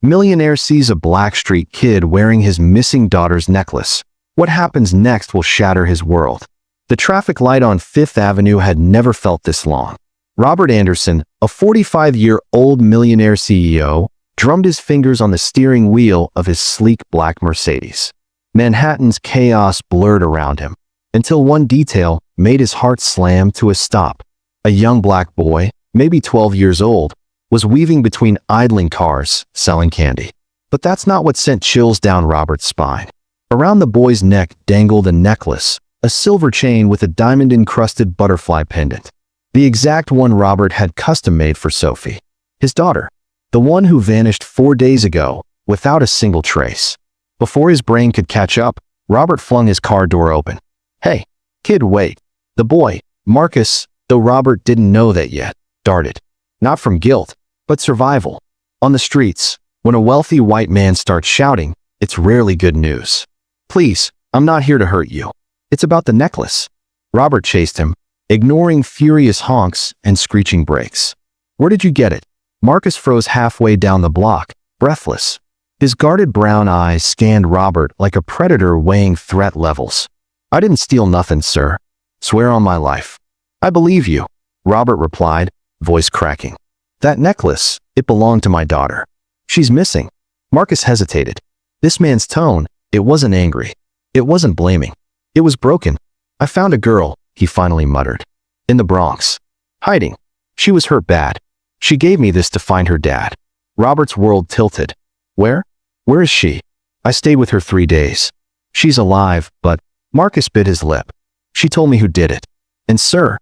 Millionaire sees a Blackstreet kid wearing his missing daughter's necklace. What happens next will shatter his world. The traffic light on Fifth Avenue had never felt this long. Robert Anderson, a 45-year-old millionaire CEO, drummed his fingers on the steering wheel of his sleek black Mercedes. Manhattan's chaos blurred around him, until one detail made his heart slam to a stop. A young black boy, maybe 12 years old, was weaving between idling cars, selling candy. But that's not what sent chills down Robert's spine. Around the boy's neck dangled a necklace, a silver chain with a diamond-encrusted butterfly pendant. The exact one Robert had custom-made for Sophie, his daughter, the one who vanished 4 days ago, without a single trace. Before his brain could catch up, Robert flung his car door open. "Hey, kid, wait." The boy, Marcus, though Robert didn't know that yet, darted. Not from guilt, but survival. On the streets, when a wealthy white man starts shouting, it's rarely good news. "Please, I'm not here to hurt you. It's about the necklace." Robert chased him, ignoring furious honks and screeching brakes. "Where did you get it?" Marcus froze halfway down the block, breathless. His guarded brown eyes scanned Robert like a predator weighing threat levels. "I didn't steal nothing, sir. Swear on my life." "I believe you," Robert replied, voice cracking. "That necklace, it belonged to my daughter. She's missing." Marcus hesitated. This man's tone, it wasn't angry. It wasn't blaming. It was broken. "I found a girl," he finally muttered. "In the Bronx. Hiding. She was hurt bad. She gave me this to find her dad." Robert's world tilted. "Where? Where is she?" "I stayed with her 3 days. She's alive, but..." Marcus bit his lip. "She told me who did it. And sir,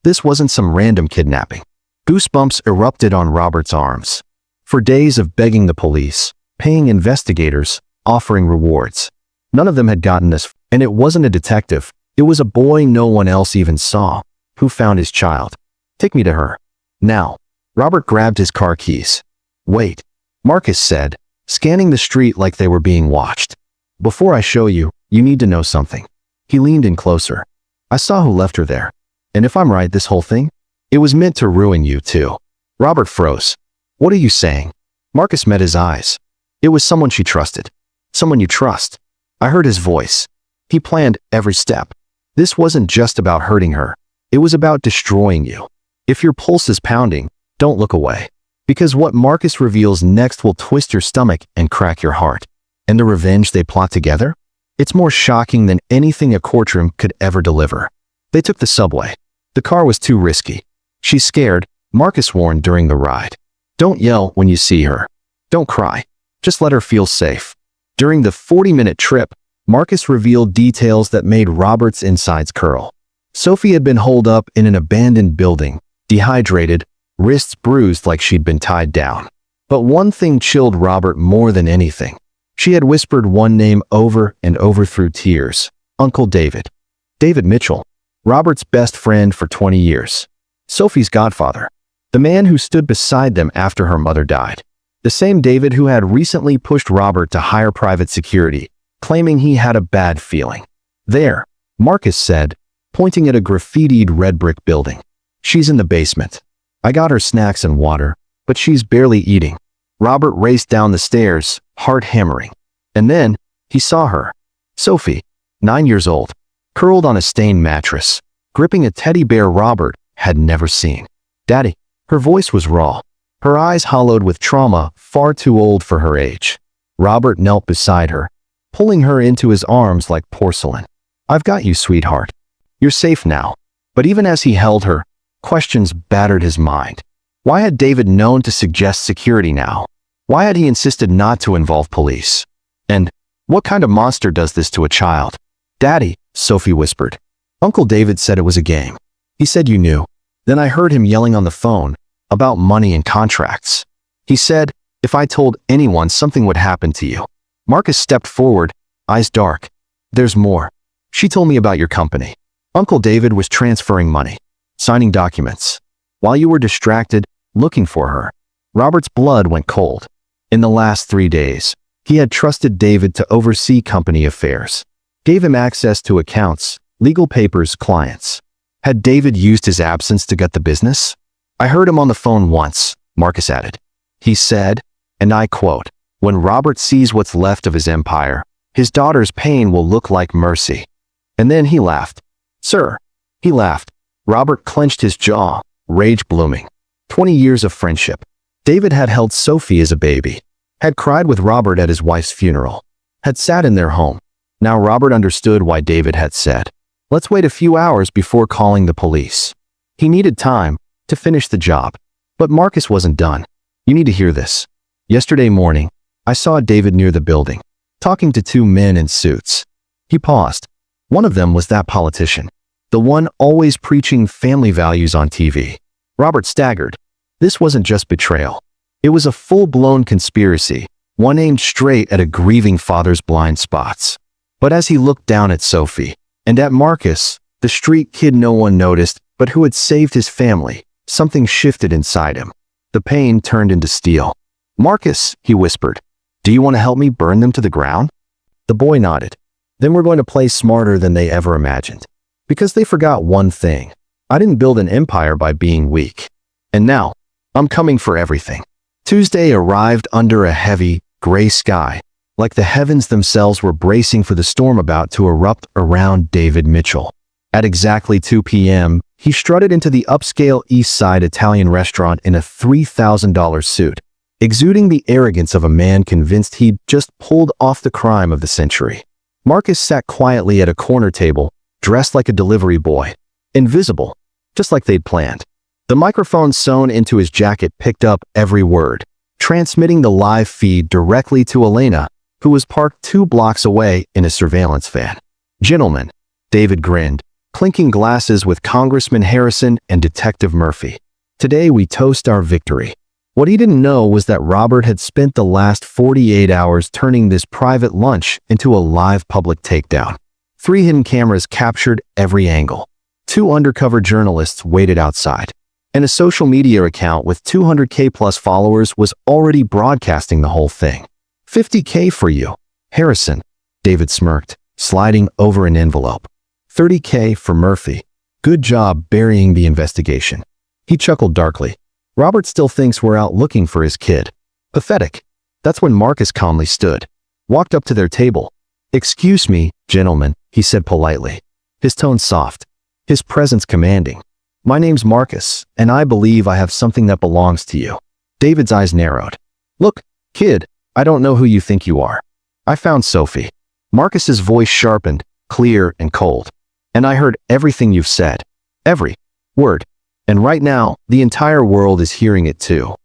this wasn't some random kidnapping." Goosebumps erupted on Robert's arms. For days of begging the police, paying investigators, offering rewards, none of them had gotten this. And it wasn't a detective. It was a boy no one else even saw, who found his child. "Take me to her. Now." Robert grabbed his car keys. "Wait," Marcus said, scanning the street like they were being watched. "Before I show you, you need to know something." He leaned in closer. "I saw who left her there. And if I'm right, this whole thing, it was meant to ruin you too." Robert froze. "What are you saying?" Marcus met his eyes. "It was someone she trusted. Someone you trust." I heard his voice. He planned every step. This wasn't just about hurting her. It was about destroying you. If your pulse is pounding, don't look away. Because what Marcus reveals next will twist your stomach and crack your heart. And the revenge they plot together? It's more shocking than anything a courtroom could ever deliver. They took the subway. The car was too risky. "She's scared," Marcus warned during the ride. "Don't yell when you see her. Don't cry. Just let her feel safe." During the 40-minute trip, Marcus revealed details that made Robert's insides curl. Sophie had been holed up in an abandoned building, dehydrated, wrists bruised like she'd been tied down. But one thing chilled Robert more than anything. She had whispered one name over and over through tears: Uncle David. David Mitchell, Robert's best friend for 20 years. Sophie's godfather. The man who stood beside them after her mother died. The same David who had recently pushed Robert to hire private security, claiming he had a bad feeling. "There," Marcus said, pointing at a graffitied red brick building. "She's in the basement. I got her snacks and water, but she's barely eating." Robert raced down the stairs, heart hammering. And then, he saw her. Sophie, 9 years old, curled on a stained mattress, gripping a teddy bear Robert had never seen. "Daddy." Her voice was raw, her eyes hollowed with trauma far too old for her age. Robert knelt beside her, pulling her into his arms like porcelain. "I've got you, sweetheart. You're safe now." But even as he held her, questions battered his mind. Why had David known to suggest security now? Why had he insisted not to involve police? And what kind of monster does this to a child? "Daddy," Sophie whispered. "Uncle David said it was a game. He said you knew." Then I heard him yelling on the phone about money and contracts. "He said, if I told anyone, something would happen to you." Marcus stepped forward, eyes dark. "There's more. She told me about your company. Uncle David was transferring money, signing documents, while you were distracted, looking for her." Robert's blood went cold. In the last 3 days, he had trusted David to oversee company affairs, gave him access to accounts, legal papers, clients. Had David used his absence to gut the business? "I heard him on the phone once," Marcus added. "He said," and I quote, When Robert sees what's left of his empire, his daughter's pain will look like mercy. And then he laughed. Sir, he laughed. Robert clenched his jaw, rage blooming. 20 years of friendship. David had held Sophie as a baby, had cried with Robert at his wife's funeral, had sat in their home. Now Robert understood why David had said, "Let's wait a few hours before calling the police." He needed time to finish the job. But Marcus wasn't done. You need to hear this. Yesterday morning, I saw David near the building, talking to two men in suits. He paused. One of them was that politician, the one always preaching family values on TV. Robert staggered. This wasn't just betrayal. It was a full-blown conspiracy, one aimed straight at a grieving father's blind spots. But as he looked down at Sophie, and at Marcus, the street kid no one noticed, but who had saved his family, something shifted inside him. The pain turned into steel. "Marcus," he whispered, "do you want to help me burn them to the ground?" The boy nodded. "Then we're going to play smarter than they ever imagined. Because they forgot one thing. I didn't build an empire by being weak. And now, I'm coming for everything." Tuesday arrived under a heavy, gray sky, like the heavens themselves were bracing for the storm about to erupt around David Mitchell. At exactly 2 p.m., he strutted into the upscale East Side Italian restaurant in a $3,000 suit, exuding the arrogance of a man convinced he'd just pulled off the crime of the century. Marcus sat quietly at a corner table, dressed like a delivery boy, invisible, just like they'd planned. The microphone sewn into his jacket picked up every word, transmitting the live feed directly to Elena, who was parked 2 blocks away in a surveillance van. "Gentlemen," David grinned, clinking glasses with Congressman Harrison and Detective Murphy. "Today we toast our victory." What he didn't know was that Robert had spent the last 48 hours turning this private lunch into a live public takedown. 3 hidden cameras captured every angle. 2 undercover journalists waited outside. And a social media account with 200K plus followers was already broadcasting the whole thing. "50K for you, Harrison," David smirked, sliding over an envelope. "30K for Murphy. Good job burying the investigation." He chuckled darkly. Robert still thinks we're out looking for his kid. Pathetic. That's when Marcus calmly stood, walked up to their table. "Excuse me, gentlemen," he said politely, his tone soft, his presence commanding. "My name's Marcus, and I believe I have something that belongs to you." David's eyes narrowed. "Look, kid, I don't know who you think you are. I found Sophie." Marcus's voice sharpened, clear and cold. "And I heard everything you've said. Every word. And right now, the entire world is hearing it too."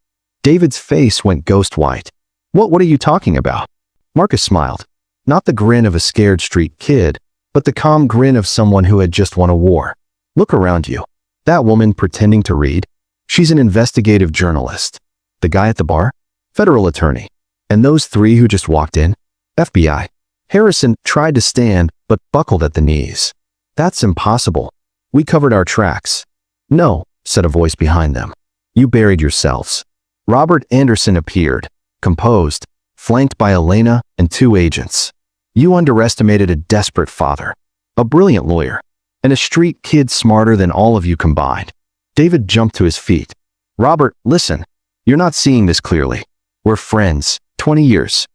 David's face went ghost white. What are you talking about?" Marcus smiled. Not the grin of a scared street kid, but the calm grin of someone who had just won a war. "Look around you. That woman pretending to read? She's an investigative journalist. The guy at the bar? Federal attorney. And those 3 who just walked in? FBI. Harrison tried to stand, but buckled at the knees. "That's impossible. We covered our tracks." "No," said a voice behind them. "You buried yourselves." Robert Anderson appeared, composed, flanked by Elena and 2 agents. "You underestimated a desperate father, a brilliant lawyer, and a street kid smarter than all of you combined." David jumped to his feet. "Robert, listen. You're not seeing this clearly. We're friends. 20 years.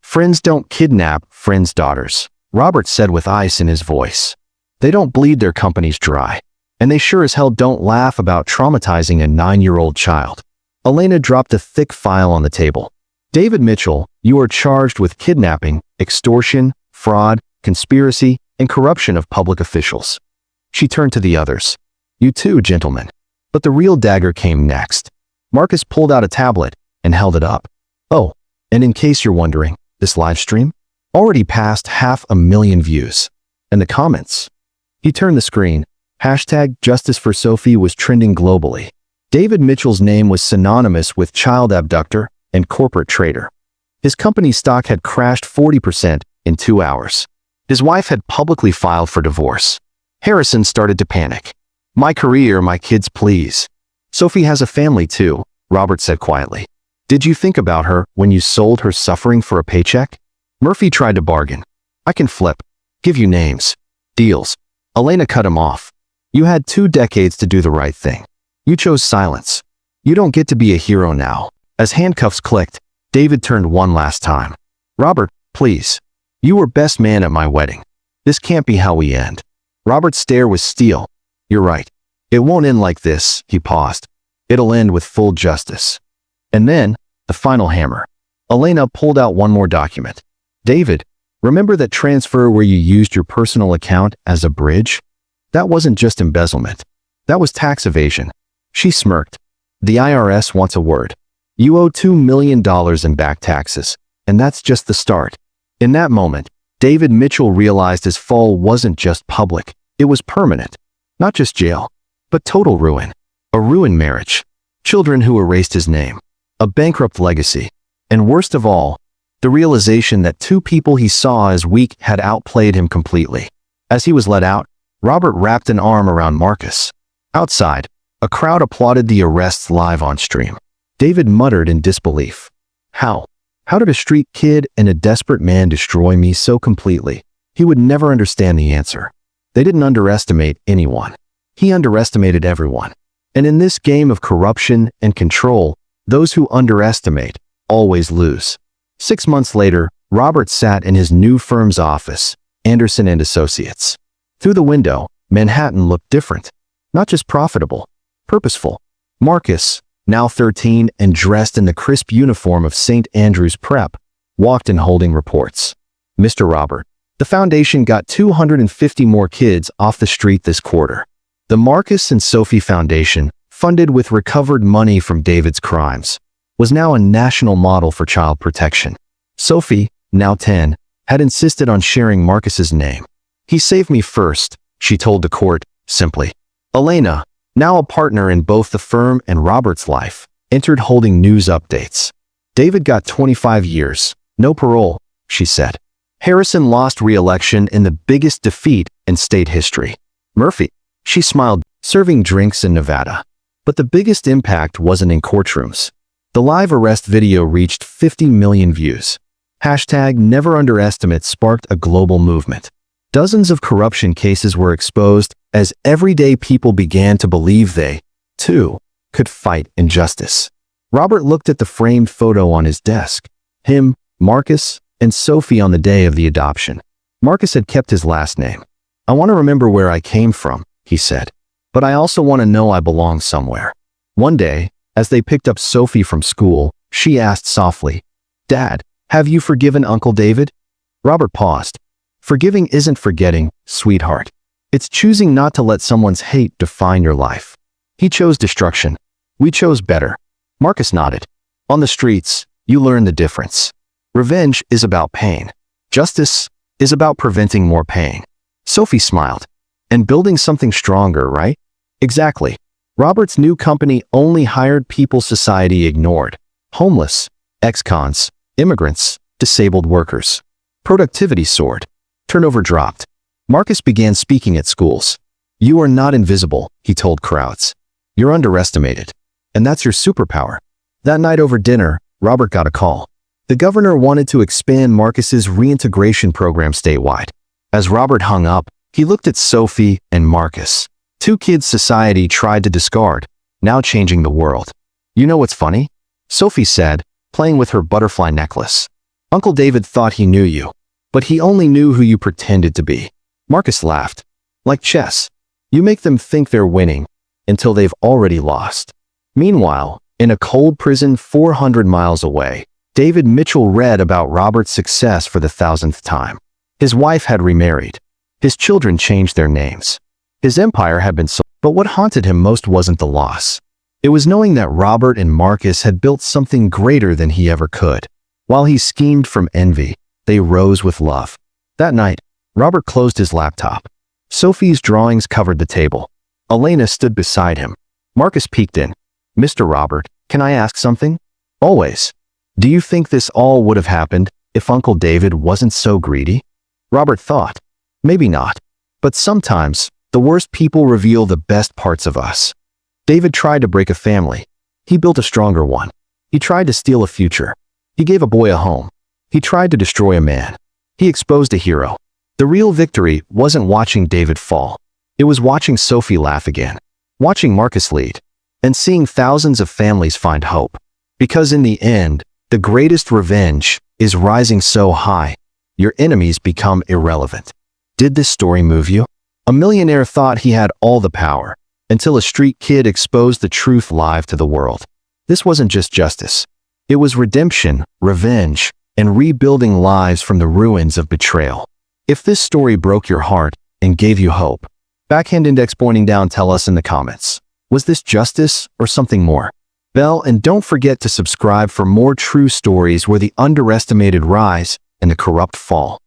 Friends don't kidnap friends' daughters," Robert said with ice in his voice. "They don't bleed their companies dry. And they sure as hell don't laugh about traumatizing a 9-year-old child." Elena dropped a thick file on the table. "David Mitchell, you are charged with kidnapping, extortion, fraud, conspiracy, and corruption of public officials." She turned to the others. "You too, gentlemen." But the real dagger came next. Marcus pulled out a tablet and held it up. "Oh, and in case you're wondering, this live stream already passed 500,000 views. And the comments." He turned the screen. #Justice for Sophie was trending globally. David Mitchell's name was synonymous with child abductor and corporate traitor. His company's stock had crashed 40% in 2 hours. His wife had publicly filed for divorce. Harrison started to panic. "My career, my kids, please." "Sophie has a family too," Robert said quietly. "Did you think about her when you sold her suffering for a paycheck?" Murphy tried to bargain. "I can flip. Give you names. Deals." Elena cut him off. "You had 2 decades to do the right thing. You chose silence. You don't get to be a hero now." As handcuffs clicked, David turned one last time. Robert, please. You were best man at my wedding. This can't be how we end. Robert's stare was steel. You're right. It won't end like this, he paused. It'll end with full justice. And then, the final hammer. Elena pulled out one more document. David, remember that transfer where you used your personal account as a bridge? That wasn't just embezzlement. That was tax evasion. She smirked. The IRS wants a word. You owe $2 million in back taxes, and that's just the start. In that moment, David Mitchell realized his fall wasn't just public, it was permanent. Not just jail, but total ruin. A ruined marriage, children who erased his name, a bankrupt legacy, and worst of all, the realization that two people he saw as weak had outplayed him completely. As he was let out, Robert wrapped an arm around Marcus. Outside, a crowd applauded the arrests live on stream. David muttered in disbelief. How? How did a street kid and a desperate man destroy me so completely? He would never understand the answer. They didn't underestimate anyone. He underestimated everyone. And in this game of corruption and control, those who underestimate always lose. 6 months later, Robert sat in his new firm's office, Anderson and Associates. Through the window, Manhattan looked different. Not just profitable, purposeful. Marcus, now 13 and dressed in the crisp uniform of St. Andrew's Prep, walked in holding reports. Mr. Robert, the foundation got 250 more kids off the street this quarter. The Marcus and Sophie Foundation, funded with recovered money from David's crimes, was now a national model for child protection. Sophie, now 10, had insisted on sharing Marcus's name. He saved me first, she told the court, simply. Elena, now a partner in both the firm and Robert's life, entered holding news updates. David got 25 years, no parole, she said. Harrison lost re-election in the biggest defeat in state history. Murphy, she smiled, serving drinks in Nevada. But the biggest impact wasn't in courtrooms. The live arrest video reached 50 million views. Hashtag never underestimate sparked a global movement. Dozens of corruption cases were exposed as everyday people began to believe they, too, could fight injustice. Robert looked at the framed photo on his desk. Him, Marcus, and Sophie on the day of the adoption. Marcus had kept his last name. I want to remember where I came from, he said. But I also want to know I belong somewhere. One day, as they picked up Sophie from school, she asked softly, Dad, have you forgiven Uncle David? Robert paused. Forgiving isn't forgetting, sweetheart. It's choosing not to let someone's hate define your life. He chose destruction. We chose better. Marcus nodded. On the streets, you learn the difference. Revenge is about pain. Justice is about preventing more pain. Sophie smiled. And building something stronger, right? Exactly. Robert's new company only hired people society ignored. Homeless, ex-cons, immigrants, disabled workers. Productivity soared. Turnover dropped. Marcus began speaking at schools. You are not invisible, he told crowds. You're underestimated. And that's your superpower. That night over dinner, Robert got a call. The governor wanted to expand Marcus's reintegration program statewide. As Robert hung up, he looked at Sophie and Marcus. Two kids society tried to discard, now changing the world. You know what's funny? Sophie said, playing with her butterfly necklace. Uncle David thought he knew you, but he only knew who you pretended to be. Marcus laughed. Like chess. You make them think they're winning until they've already lost. Meanwhile, in a cold prison 400 miles away, David Mitchell read about Robert's success for the 1000th time. His wife had remarried. His children changed their names. His empire had been sold, but what haunted him most wasn't the loss. It was knowing that Robert and Marcus had built something greater than he ever could. While he schemed from envy, they rose with love. That night, Robert closed his laptop. Sophie's drawings covered the table. Elena stood beside him. Marcus peeked in. Mr. Robert, can I ask something? Always. Do you think this all would have happened if Uncle David wasn't so greedy? Robert thought. Maybe not. But sometimes, the worst people reveal the best parts of us. David tried to break a family. He built a stronger one. He tried to steal a future. He gave a boy a home. He tried to destroy a man. He exposed a hero. The real victory wasn't watching David fall. It was watching Sophie laugh again. Watching Marcus lead. And seeing thousands of families find hope. Because in the end, The greatest revenge is rising so high, your enemies become irrelevant. Did this story move you? A millionaire thought he had all the power, until a street kid exposed the truth live to the world. This wasn't just justice. It was redemption, revenge, and rebuilding lives from the ruins of betrayal. If this story broke your heart and gave you hope, backhand index pointing down, tell us in the comments. Was this justice or something more? And don't forget to subscribe for more true stories where the underestimated rise and the corrupt fall.